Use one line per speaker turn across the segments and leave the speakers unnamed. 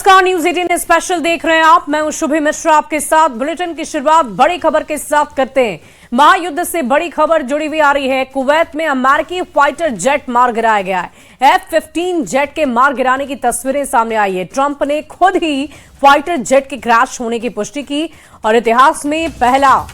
नमस्कार, news 18 special देख रहे हैं आप। मैं हूं शुभी मिश्रा आपके साथ। बुलेटिन की शुरुआत बड़ी खबर के साथ करते हैं। महायुद्ध से बड़ी खबर जुड़ी हुई आ रही है। कुवैत में अमेरिकी फाइटर जेट मार गिराया गया है। F-15 जेट के मार गिराने की तस्वीरें सामने आई है। ट्रंप ने खुद ही फाइटर जेट के क्रैश होने की पुष्टि की और इतिहास में पहला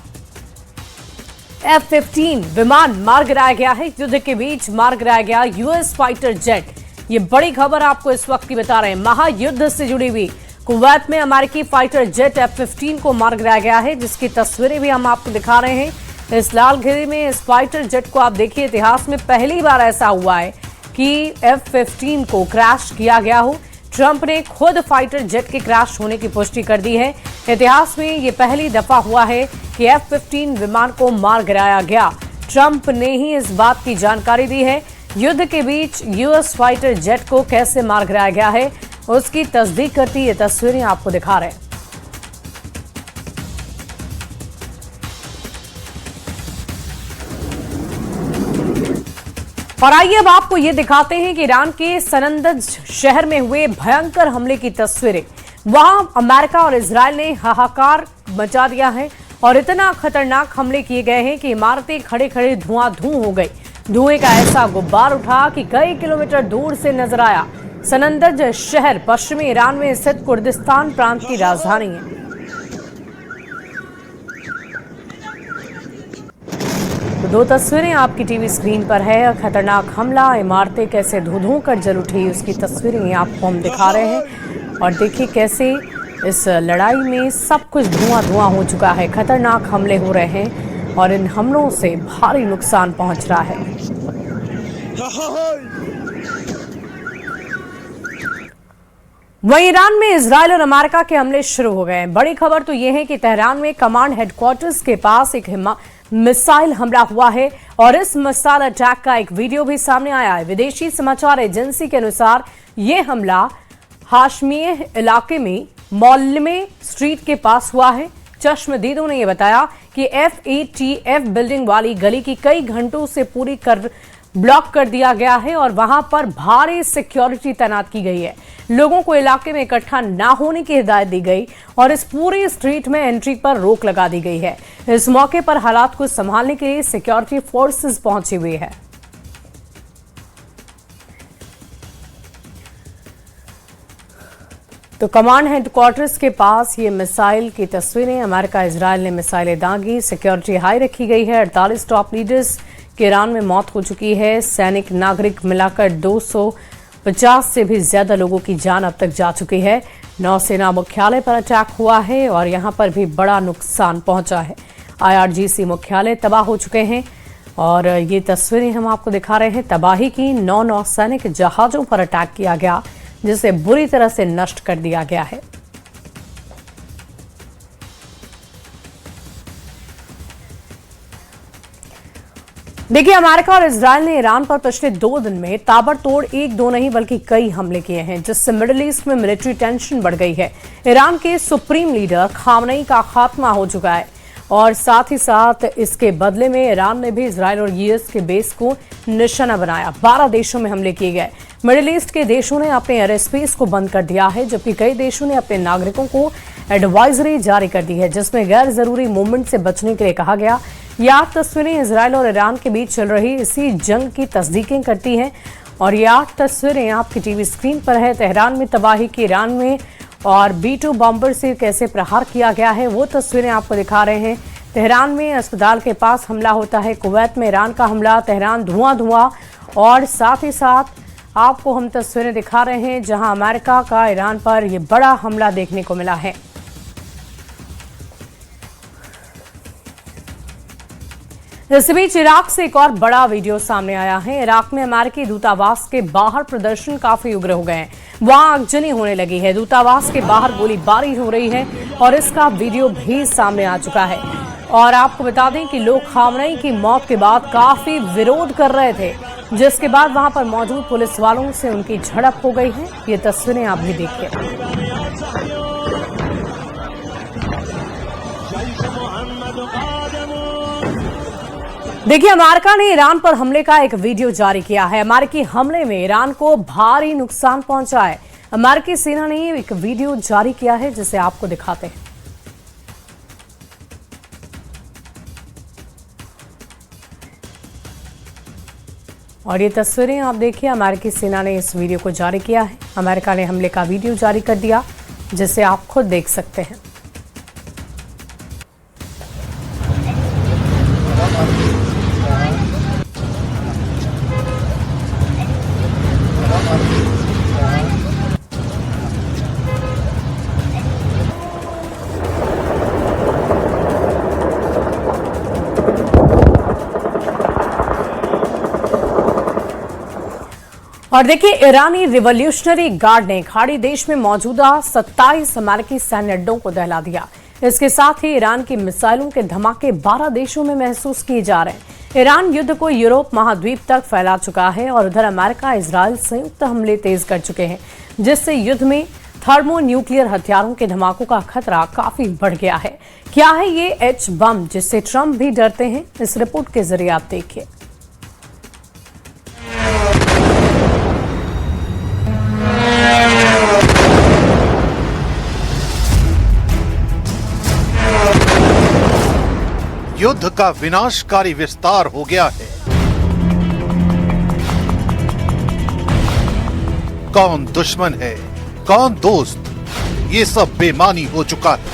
F-15 विमान मार गिराया गया है। युद्ध के बीच मार गिराया गया यूएस फाइटर जेट। ये बड़ी खबर आपको इस वक्त की बता रहे हैं। महायुद्ध से जुड़ी हुई कुवैत में अमेरिकी फाइटर जेट F-15 को मार गिराया गया है, जिसकी तस्वीरें भी हम आपको दिखा रहे हैं। इस लाल घेरे में इस फाइटर जेट को आप देखिए। इतिहास में पहली बार ऐसा हुआ है कि F-15 को क्रैश किया गया हो। ट्रंप ने खुद फाइटर जेट के क्रैश होने की पुष्टि कर दी है। इतिहास में ये पहली दफा हुआ है कि F-15 विमान को मार गिराया गया। ट्रंप ने ही इस बात की जानकारी दी है। युद्ध के बीच यूएस फाइटर जेट को कैसे मार गिराया गया है, उसकी तस्दीक करती ये तस्वीरें आपको दिखा रहे हैं। और आइए अब आपको ये दिखाते हैं कि ईरान के सनंदज शहर में हुए भयंकर हमले की तस्वीरें। वहां अमेरिका और इजरायल ने हाहाकार मचा दिया है और इतना खतरनाक हमले किए गए हैं कि इमारतें खड़े खड़े धुआं-धूं हो गई। धुएं का ऐसा गुब्बार उठा कि कई किलोमीटर दूर से नजर आया। सनंदज शहर पश्चिमी ईरान में स्थित कुर्दिस्तान प्रांत की राजधानी है। तो दो तस्वीरें आपकी टीवी स्क्रीन पर है। खतरनाक हमला, इमारतें कैसे धू-धू कर जल उठी, उसकी तस्वीरें आपको हम दिखा रहे हैं। और देखिए कैसे इस लड़ाई में सब कुछ धुआं-धुआं हो चुका है। खतरनाक हमले हो रहे हैं और इन हमलों से भारी नुकसान पहुंच रहा है। वहीं ईरान में इजरायल और अमेरिका के हमले शुरू हो गए हैं। बड़ी खबर तो यह है कि तेहरान में कमांड हेडक्वार्टर्स के पास एक मिसाइल हमला हुआ है और इस मिसाइल अटैक का एक वीडियो भी सामने आया है। विदेशी समाचार एजेंसी के अनुसार यह हमला हाशमिये इलाके में मौलमे स्ट्रीट के पास हुआ है। चश्मदीदों ने यह बताया कि FATF बिल्डिंग वाली गली की कई घंटों से पूरी ब्लॉक कर दिया गया है और वहां पर भारी सिक्योरिटी तैनात की गई है। लोगों को इलाके में इकट्ठा ना होने की हिदायत दी गई और इस पूरी स्ट्रीट में एंट्री पर रोक लगा दी गई है। इस मौके पर हालात को संभालने के लिए सिक्योरिटी फोर्सेस पहुंची हुई है। तो कमांड हेडक्वार्टर्स के पास ये मिसाइल की तस्वीरें। अमेरिका इजरायल ने मिसाइलें दागी। सिक्योरिटी हाई रखी गई है। 48 टॉप लीडर्स की ईरान में मौत हो चुकी है। सैनिक नागरिक मिलाकर 250 से भी ज्यादा लोगों की जान अब तक जा चुकी है। नौसेना मुख्यालय पर अटैक हुआ है और यहां पर भी बड़ा नुकसान पहुंचा है। IRGC मुख्यालय तबाह हो चुके हैं और ये तस्वीरें हम आपको दिखा रहे हैं। तबाही की 9 नौसैनिक जहाजों पर अटैक किया गया, जिसे बुरी तरह से नष्ट कर दिया गया है। देखिए, अमेरिका और इजरायल ने ईरान पर पिछले 2 दिन में ताबड़तोड़ 1-2 नहीं बल्कि कई हमले किए हैं, जिससे मिडिल ईस्ट में मिलिट्री टेंशन बढ़ गई है। ईरान के सुप्रीम लीडर खामनेई का खात्मा हो चुका है और साथ ही साथ इसके बदले में ईरान ने भी इजरायल और यूएस के बेस को निशाना बनाया। 12 देशों में हमले किए गए। मिडिल ईस्ट के देशों ने अपने एयर स्पेस को बंद कर दिया है, जबकि कई देशों ने अपने नागरिकों को एडवाइजरी जारी कर दी है, जिसमें गैर जरूरी मूवमेंट से बचने के लिए कहा गया। ये 8 तस्वीरें इजरायल और ईरान के बीच चल रही इसी जंग की तस्दीकें करती हैं और ये 8 तस्वीरें आपकी टीवी स्क्रीन पर है। तेहरान में तबाही की, ईरान में और B-2 बॉम्बर से कैसे प्रहार किया गया है वो तस्वीरें आपको दिखा रहे हैं। तेहरान में अस्पताल के पास हमला होता है। कुवैत में ईरान का हमला, तेहरान धुआं-धुआं और साथ ही साथ आपको हम तस्वीरें दिखा रहे हैं जहां अमेरिका का ईरान पर यह बड़ा हमला देखने को मिला है। इस बीच इराक से एक और बड़ा वीडियो सामने आया है। इराक में अमेरिकी दूतावास के बाहर प्रदर्शन काफी उग्र हो गए हैं। वहां आगजनी होने लगी है। दूतावास के बाहर गोलीबारी हो रही है और इसका वीडियो भी सामने आ चुका है। और आपको बता दें कि लोग खामनेई की मौत के बाद काफी विरोध कर रहे थे, जिसके बाद वहां पर मौजूद पुलिस वालों से उनकी झड़प हो गई है। ये तस्वीरें आप भी देखिए। देखिए, अमेरिका ने ईरान पर हमले का एक वीडियो जारी किया है। अमेरिकी हमले में ईरान को भारी नुकसान पहुंचा है। अमेरिकी सेना ने एक वीडियो जारी किया है जिसे आपको दिखाते हैं। और ये तस्वीरें आप देखिए, अमेरिकी सेना ने इस वीडियो को जारी किया है। अमेरिका ने हमले का वीडियो जारी कर दिया जिसे आप खुद देख सकते हैं। और देखिए, ईरानी रिवॉल्यूशनरी गार्ड ने खाड़ी देश में मौजूदा 27 अमेरिकी सैन्य अड्डों को दहला दिया। इसके साथ ही ईरान की मिसाइलों के धमाके 12 देशों में महसूस किए जा रहे हैं। ईरान युद्ध को यूरोप महाद्वीप तक फैला चुका है और उधर अमेरिका इजराइल संयुक्त हमले तेज कर चुके हैं, जिससे युद्ध में थर्मो न्यूक्लियर हथियारों के धमाकों का खतरा काफी बढ़ गया है। क्या है ये एच बम जिससे ट्रंप भी डरते हैं? इस रिपोर्ट के जरिए आप देखिए।
युद्ध का विनाशकारी विस्तार हो गया है। कौन दुश्मन है, कौन दोस्त, ये सब बेमानी हो चुका है।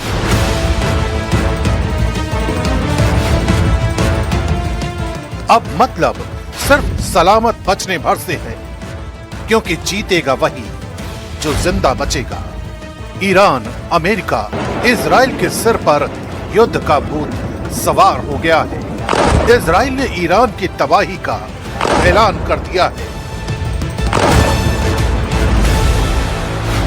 अब मतलब सिर्फ सलामत बचने भर से है, क्योंकि जीतेगा वही जो जिंदा बचेगा। ईरान, अमेरिका, इजराइल के सिर पर युद्ध का भूत सवार हो गया है। इजराइल ने ईरान की तबाही का ऐलान कर दिया है।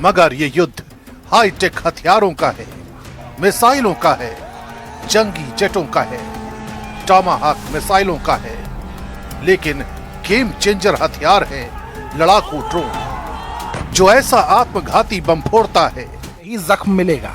मगर ये युद्ध हाईटेक हथियारों का है, मिसाइलों का है, जंगी जेटों का है, टॉमाहाक मिसाइलों का है, लेकिन गेम चेंजर हथियार है लड़ाकू ड्रोन, जो ऐसा आत्मघाती बम फोड़ता है
ही जख्म मिलेगा।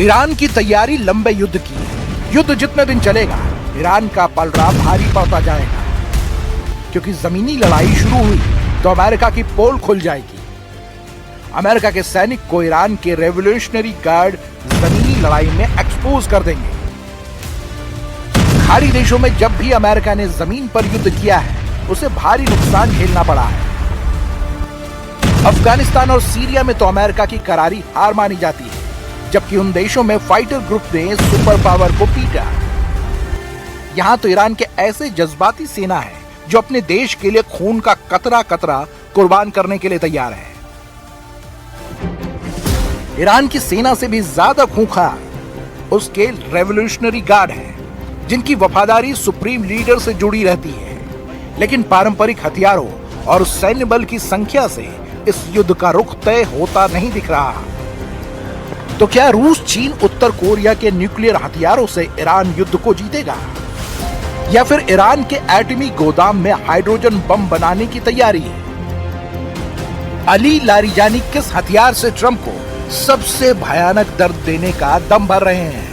ईरान की तैयारी लंबे युद्ध की है। युद्ध जितने दिन चलेगा ईरान का पलड़ा भारी पड़ता जाएगा, क्योंकि जमीनी लड़ाई शुरू हुई तो अमेरिका की पोल खुल जाएगी। अमेरिका के सैनिक को ईरान के रेवोल्यूशनरी गार्ड जमीनी लड़ाई में एक्सपोज कर देंगे। खाड़ी देशों में जब भी अमेरिका ने जमीन पर युद्ध किया है उसे भारी नुकसान झेलना पड़ा है। अफगानिस्तान और सीरिया में तो अमेरिका की करारी हार मानी जाती है, जबकि उन देशों में फाइटर ग्रुप ने सुपर पावर को पीटा। यहां तो ईरान के ऐसे जज्बाती सेना है जो अपने देश के लिए खून का कतरा कतरा कुर्बान करने के लिए तैयार है। ईरान की सेना से भी ज्यादा खूंखार उसके रेवोल्यूशनरी गार्ड हैं, जिनकी वफादारी सुप्रीम लीडर से जुड़ी रहती है। लेकिन पारंपरिक हथियारों और सैन्य बल की संख्या से इस युद्ध का रुख तय होता नहीं दिख रहा। तो क्या रूस, चीन, उत्तर कोरिया के न्यूक्लियर हथियारों से ईरान युद्ध को जीतेगा, या फिर ईरान के एटमी गोदाम में हाइड्रोजन बम बनाने की तैयारी है? अली लारिजानी किस हथियार से ट्रंप को सबसे भयानक दर्द देने का दम भर रहे हैं?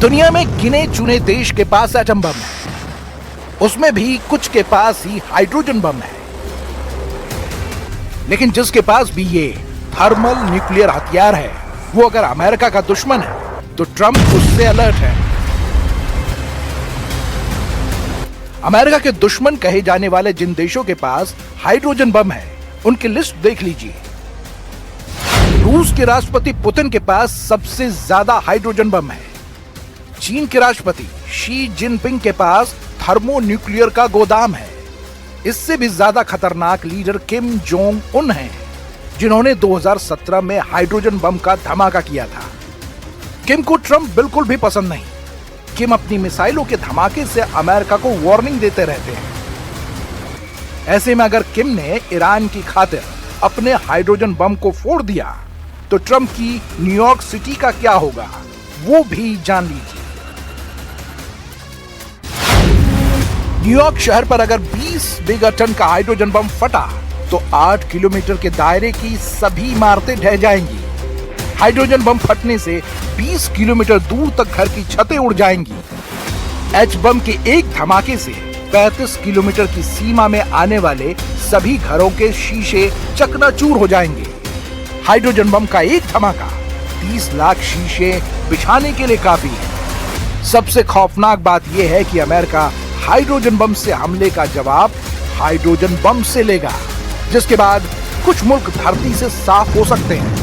दुनिया में गिने चुने देश के पास एटम बम है, उसमें भी कुछ के पास ही हाइड्रोजन बम है, लेकिन जिसके पास भी ये थर्मल न्यूक्लियर हथियार है वो अगर अमेरिका का दुश्मन है तो ट्रंप उससे अलर्ट है। अमेरिका के दुश्मन कहे जाने वाले जिन देशों के पास हाइड्रोजन बम है, उनकी लिस्ट देख लीजिए। रूस के राष्ट्रपति पुतिन के पास सबसे ज्यादा हाइड्रोजन बम है। चीन के राष्ट्रपति शी जिनपिंग के पास थर्मोन्यूक्लियर का गोदाम है। इससे भी ज्यादा खतरनाक लीडर किम जोंग उन हैं, जिन्होंने 2017 में हाइड्रोजन बम का धमाका किया था। किम को ट्रंप बिल्कुल भी पसंद नहीं। किम अपनी मिसाइलों के धमाके से अमेरिका को वार्निंग देते रहते हैं। ऐसे में अगर किम ने ईरान की खातिर अपने हाइड्रोजन बम को फोड़ दिया तो ट्रंप की न्यूयॉर्क सिटी का क्या होगा, वो भी जान लीजिए। न्यूयॉर्क शहर पर अगर 20 मेगाटन का हाइड्रोजन बम फटा तो 8 किलोमीटर के दायरे की सभी इमारतें ढह जाएंगी। हाइड्रोजन बम फटने से 20 किलोमीटर दूर तक घर की छतें उड़ जाएंगी। एच बम के एक धमाके से 35 किलोमीटर की सीमा में आने वाले सभी घरों के शीशे चकनाचूर हो जाएंगे। हाइड्रोजन बम का एक धमाका 30 लाख शीशे बिछाने के लिए काफी है। सबसे खौफनाक बात यह है कि अमेरिका हाइड्रोजन बम से हमले का जवाब हाइड्रोजन बम से लेगा, जिसके बाद कुछ मुल्क धरती से साफ हो सकते हैं।